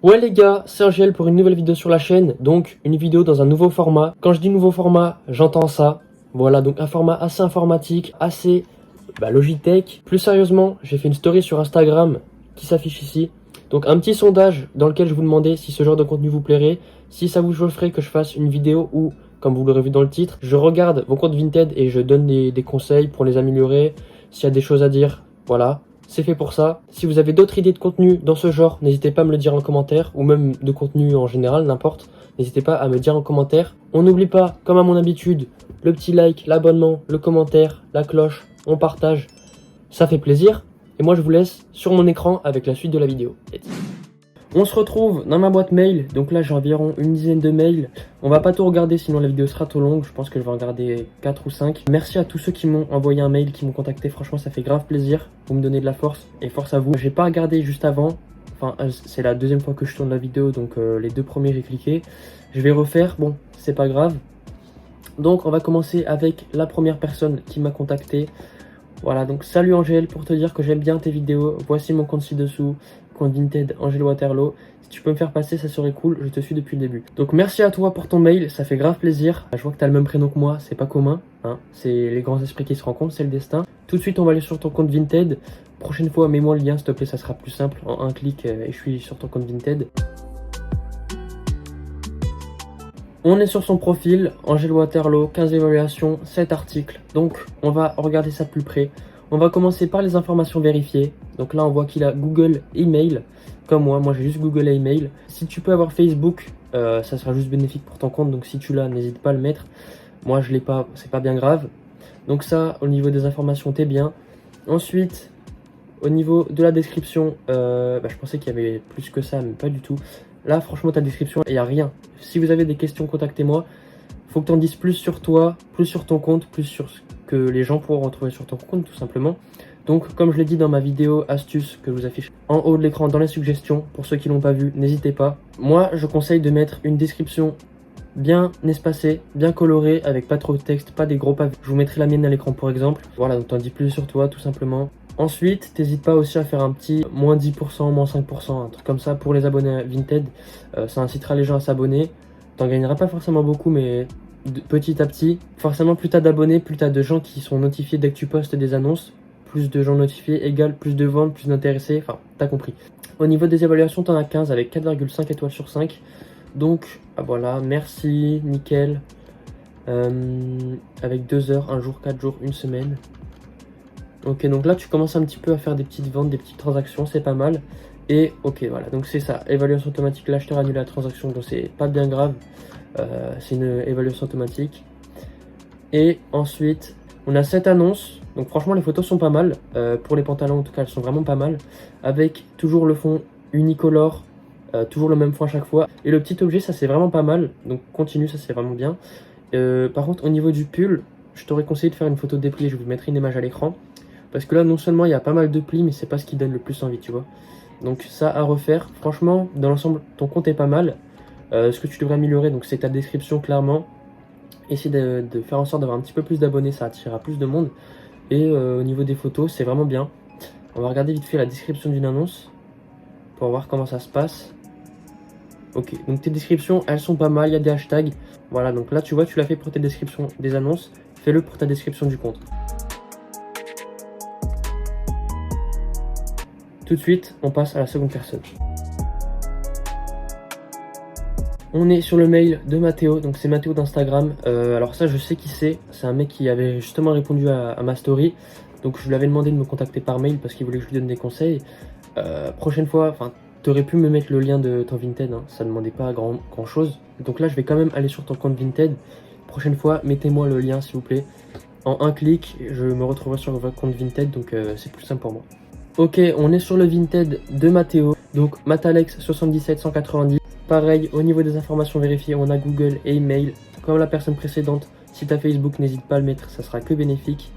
Ouais les gars, c'est Angel pour une nouvelle vidéo sur la chaîne, donc une vidéo dans un nouveau format. Quand je dis nouveau format, j'entends ça. Voilà, donc un format assez informatique, assez Logitech. Plus sérieusement, j'ai fait une story sur Instagram qui s'affiche ici. Donc un petit sondage dans lequel je vous demandais si ce genre de contenu vous plairait, si ça vous chaufferait que je fasse une vidéo où, comme vous l'aurez vu dans le titre, je regarde vos comptes Vinted et je donne des conseils pour les améliorer, s'il y a des choses à dire, voilà. C'est fait pour ça. Si vous avez d'autres idées de contenu dans ce genre, n'hésitez pas à me le dire en commentaire, ou même de contenu en général, n'importe. N'hésitez pas à me dire en commentaire. On n'oublie pas, comme à mon habitude, le petit like, l'abonnement, le commentaire, la cloche, on partage. Ça fait plaisir. Et moi je vous laisse sur mon écran avec la suite de la vidéo. On se retrouve dans ma boîte mail, donc là j'ai environ une dizaine de mails. On va pas tout regarder sinon la vidéo sera trop longue, je pense que je vais regarder 4 ou 5. Merci à tous ceux qui m'ont envoyé un mail, qui m'ont contacté, franchement ça fait grave plaisir. Vous me donnez de la force et force à vous. J'ai pas regardé juste avant, enfin c'est la deuxième fois que je tourne la vidéo, donc les deux premiers j'ai cliqué. Je vais refaire, bon c'est pas grave. Donc on va commencer avec la première personne qui m'a contacté. Voilà, donc salut Angèle, pour te dire que j'aime bien tes vidéos, voici mon compte ci-dessous, compte Vinted Angèle Waterloo. Si tu peux me faire passer, ça serait cool, je te suis depuis le début. Donc merci à toi pour ton mail, ça fait grave plaisir. Je vois que tu as le même prénom que moi, c'est pas commun, hein. C'est les grands esprits qui se rencontrent, c'est le destin. Tout de suite, on va aller sur ton compte Vinted. Prochaine fois, mets-moi le lien s'il te plaît, ça sera plus simple. En un clic, et je suis sur ton compte Vinted. On est sur son profil, Angèle Waterloo, 15 évaluations, 7 articles. Donc, on va regarder ça de plus près. On va commencer par les informations vérifiées. Donc là, on voit qu'il a Google Email, comme moi j'ai juste Google Email. Si tu peux avoir Facebook, ça sera juste bénéfique pour ton compte. Donc si tu l'as, n'hésite pas à le mettre. Moi, je l'ai pas, c'est pas bien grave. Donc ça, au niveau des informations, t'es bien. Ensuite, au niveau de la description, je pensais qu'il y avait plus que ça, mais pas du tout. Là, franchement, ta description, il n'y a rien. Si vous avez des questions, contactez-moi. Faut que tu en dises plus sur toi, plus sur ton compte, plus sur ce que les gens pourront retrouver sur ton compte, tout simplement. Donc, comme je l'ai dit dans ma vidéo astuce que je vous affiche en haut de l'écran dans les suggestions, pour ceux qui l'ont pas vu, n'hésitez pas. Moi, je conseille de mettre une description bien espacée, bien colorée, avec pas trop de texte, pas des gros pavés. Je vous mettrai la mienne à l'écran, pour exemple. Voilà, donc t'en dis plus sur toi, tout simplement. Ensuite, t'hésites pas aussi à faire un petit moins 10%, moins 5%, un truc comme ça pour les abonnés à Vinted. Ça incitera les gens à s'abonner. T'en gagneras pas forcément beaucoup, mais petit à petit. Forcément, plus t'as d'abonnés, plus t'as de gens qui sont notifiés dès que tu postes des annonces. Plus de gens notifiés égale plus de ventes, plus d'intéressés. Enfin, t'as compris. Au niveau des évaluations, t'en as 15 avec 4,5 étoiles sur 5. Donc, voilà, merci, nickel. Avec 2 heures, 1 jour, 4 jours, 1 semaine. Ok, donc là tu commences un petit peu à faire des petites ventes, des petites transactions, c'est pas mal. Et ok, voilà, donc c'est ça, évaluation automatique, l'acheteur annule la transaction, donc c'est pas bien grave. C'est une évaluation automatique. Et ensuite, on a cette annonce. Donc franchement, les photos sont pas mal. Pour les pantalons, en tout cas, elles sont vraiment pas mal. Avec toujours le fond unicolore, toujours le même fond à chaque fois. Et le petit objet, ça c'est vraiment pas mal. Donc continue, ça c'est vraiment bien. Par contre, au niveau du pull, je t'aurais conseillé de faire une photo dépliée. Je vous mettrai une image à l'écran. Parce que là, non seulement il y a pas mal de plis, mais c'est pas ce qui donne le plus envie, tu vois. Donc ça à refaire. Franchement, dans l'ensemble, ton compte est pas mal. Ce que tu devrais améliorer, donc c'est ta description, clairement. Essaye de faire en sorte d'avoir un petit peu plus d'abonnés, ça attirera plus de monde. Et au niveau des photos, c'est vraiment bien. On va regarder vite fait la description d'une annonce pour voir comment ça se passe. Ok, donc tes descriptions, elles sont pas mal, il y a des hashtags. Voilà, donc là, tu vois, tu l'as fait pour tes descriptions des annonces. Fais-le pour ta description du compte. Tout de suite, on passe à la seconde personne. On est sur le mail de Mathéo, donc c'est Mathéo d'Instagram. Alors ça, je sais qui c'est. C'est un mec qui avait justement répondu à ma story. Donc je lui avais demandé de me contacter par mail parce qu'il voulait que je lui donne des conseils. Prochaine fois, enfin, t'aurais pu me mettre le lien de ton Vinted, hein, ça ne demandait pas grand chose. Donc là, je vais quand même aller sur ton compte Vinted. Prochaine fois, mettez-moi le lien s'il vous plaît. En un clic, je me retrouverai sur votre compte Vinted, donc c'est plus simple pour moi. Ok, on est sur le Vinted de Mathéo, donc Matalex 77190. Pareil, au niveau des informations vérifiées, on a Google et email. Comme la personne précédente, si tu as Facebook, n'hésite pas à le mettre, ça sera que bénéfique.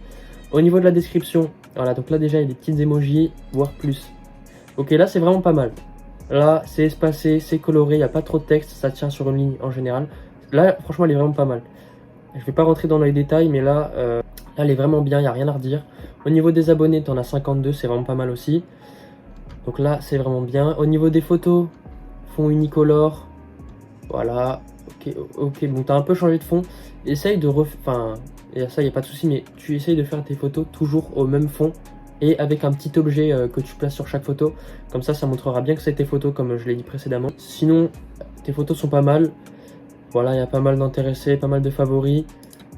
Au niveau de la description, voilà, donc là déjà il y a des petites emojis, voire plus. Ok, là c'est vraiment pas mal. Là c'est espacé, c'est coloré, il n'y a pas trop de texte, ça tient sur une ligne en général. Là franchement elle est vraiment pas mal. Je vais pas rentrer dans les détails, mais là elle est vraiment bien, il n'y a rien à redire. Au niveau des abonnés, tu en as 52, c'est vraiment pas mal aussi. Donc là, c'est vraiment bien. Au niveau des photos, fond unicolore. Voilà, ok, bon, t'as un peu changé de fond. Essaye de enfin, et ça, y a pas de souci, mais tu essayes de faire tes photos toujours au même fond et avec un petit objet que tu places sur chaque photo. Comme ça montrera bien que c'est tes photos, comme je l'ai dit précédemment. Sinon, tes photos sont pas mal. Voilà, il y a pas mal d'intéressés, pas mal de favoris.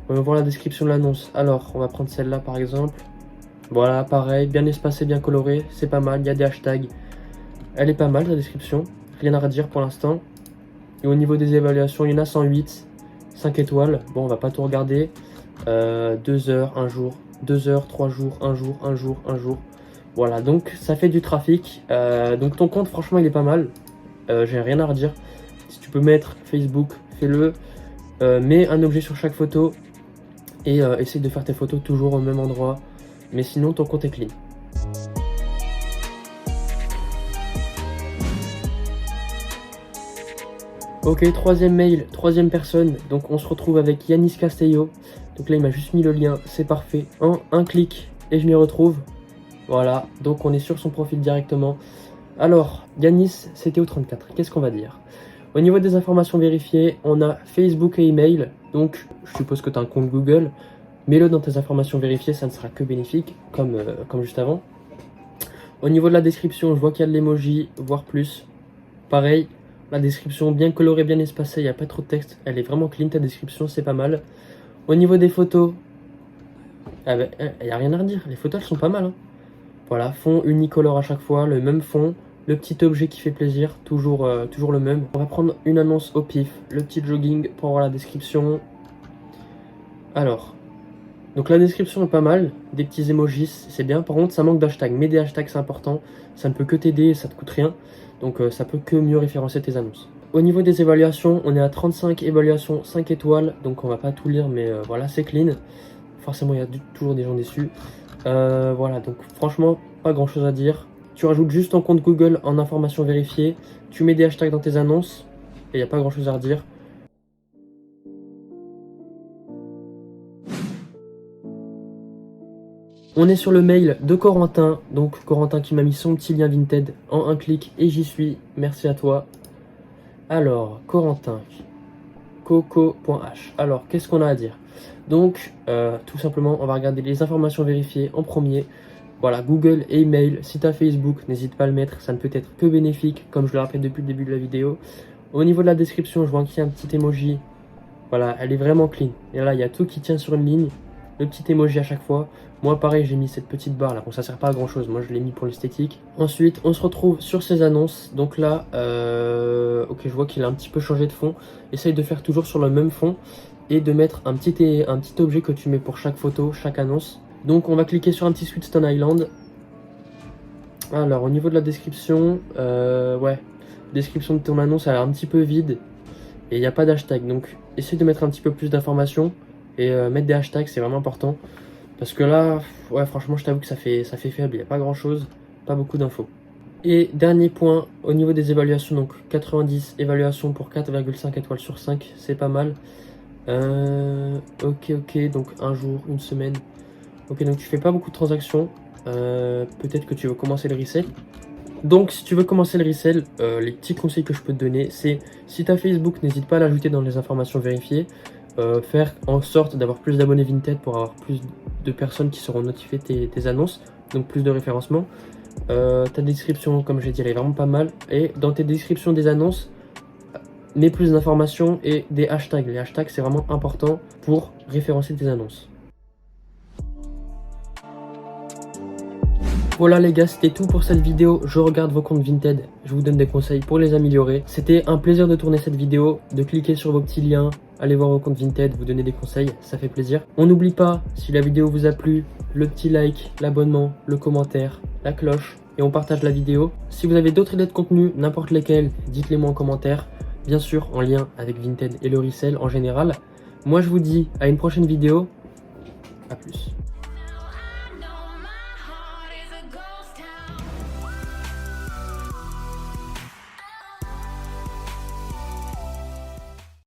On va voir la description de l'annonce. Alors, on va prendre celle-là par exemple. Voilà, pareil, bien espacé, bien coloré, c'est pas mal, il y a des hashtags. Elle est pas mal, la description, rien à redire pour l'instant. Et au niveau des évaluations, il y en a 108, 5 étoiles. Bon, on va pas tout regarder. 2 heures, 1 jour, 2 heures, 3 jours, 1 jour, 1 jour, 1 jour. Voilà, donc ça fait du trafic. Donc ton compte, franchement, il est pas mal. J'ai rien à redire. Si tu peux mettre Facebook, fais-le. Mets un objet sur chaque photo. Et essaye de faire tes photos toujours au même endroit. Mais sinon, ton compte est clean. Ok, troisième mail, troisième personne. Donc on se retrouve avec Yanis Castello. Donc là, il m'a juste mis le lien, c'est parfait. En un clic et je m'y retrouve. Voilà, donc on est sur son profil directement. Alors, Yanis, c'était au 34. Qu'est-ce qu'on va dire? Au niveau des informations vérifiées, on a Facebook et email. Donc, je suppose que tu as un compte Google. Mets-le dans tes informations vérifiées, ça ne sera que bénéfique, comme juste avant. Au niveau de la description, je vois qu'il y a de l'emoji, voire plus. Pareil, la description bien colorée, bien espacée, il n'y a pas trop de texte. Elle est vraiment clean, ta description, c'est pas mal. Au niveau des photos, il n'y a rien à redire. Les photos, elles sont pas mal. Hein. Voilà, fond unicolore à chaque fois, le même fond. Le petit objet qui fait plaisir, toujours le même. On va prendre une annonce au pif, le petit jogging pour voir la description. Alors, donc la description est pas mal, des petits emojis, c'est bien. Par contre, ça manque d'hashtags, mais des hashtags c'est important. Ça ne peut que t'aider, ça te coûte rien. Donc ça peut que mieux référencer tes annonces. Au niveau des évaluations, on est à 35 évaluations 5 étoiles. Donc on va pas tout lire, mais voilà, c'est clean. Forcément, il y a toujours des gens déçus. Voilà, donc franchement, pas grand chose à dire. Tu rajoutes juste ton compte Google en informations vérifiées. Tu mets des hashtags dans tes annonces. Et il n'y a pas grand chose à redire. On est sur le mail de Corentin. Donc Corentin qui m'a mis son petit lien Vinted en un clic et j'y suis. Merci à toi. Alors, Corentin. Coco.h. Alors, qu'est-ce qu'on a à dire? Donc, tout simplement, on va regarder les informations vérifiées en premier. Voilà, Google et email. Si tu as Facebook, n'hésite pas à le mettre. Ça ne peut être que bénéfique, comme je le rappelle depuis le début de la vidéo. Au niveau de la description, je vois qu'il y a un petit emoji. Voilà, elle est vraiment clean. Et là, il y a tout qui tient sur une ligne. Le petit emoji à chaque fois. Moi, pareil, j'ai mis cette petite barre là. Bon, ça sert pas à grand chose. Moi, je l'ai mis pour l'esthétique. Ensuite, on se retrouve sur ces annonces. Donc là, ok, je vois qu'il a un petit peu changé de fond. Essaye de faire toujours sur le même fond et de mettre un petit objet que tu mets pour chaque photo, chaque annonce. Donc, on va cliquer sur un petit Sweetstone Island. Alors, au niveau de la description, ouais, description de ton annonce, elle est un petit peu vide et il n'y a pas d'hashtag. Donc, essaye de mettre un petit peu plus d'informations et mettre des hashtags, c'est vraiment important. Parce que là, ouais, franchement, je t'avoue que ça fait faible, il n'y a pas grand chose, pas beaucoup d'infos. Et dernier point, au niveau des évaluations, donc 90 évaluations pour 4,5 étoiles sur 5, c'est pas mal. Ok, donc un jour, une semaine. Ok, donc tu fais pas beaucoup de transactions. Peut-être que tu veux commencer le resell. Donc si tu veux commencer le resell, les petits conseils que je peux te donner, c'est si tu as Facebook, n'hésite pas à l'ajouter dans les informations vérifiées. Faire en sorte d'avoir plus d'abonnés Vinted pour avoir plus de personnes qui seront notifiées tes annonces, donc plus de référencement. Ta description, comme j'ai dit, elle est vraiment pas mal. Et dans tes descriptions des annonces, mets plus d'informations et des hashtags. Les hashtags, c'est vraiment important pour référencer tes annonces. Voilà les gars, c'était tout pour cette vidéo. Je regarde vos comptes Vinted, je vous donne des conseils pour les améliorer. C'était un plaisir de tourner cette vidéo, de cliquer sur vos petits liens, aller voir vos comptes Vinted, vous donner des conseils, ça fait plaisir. On n'oublie pas, si la vidéo vous a plu, le petit like, l'abonnement, le commentaire, la cloche et on partage la vidéo. Si vous avez d'autres idées de contenu, n'importe lesquelles, dites-les moi en commentaire. Bien sûr en lien avec Vinted et le resell en général. Moi je vous dis à une prochaine vidéo, à plus.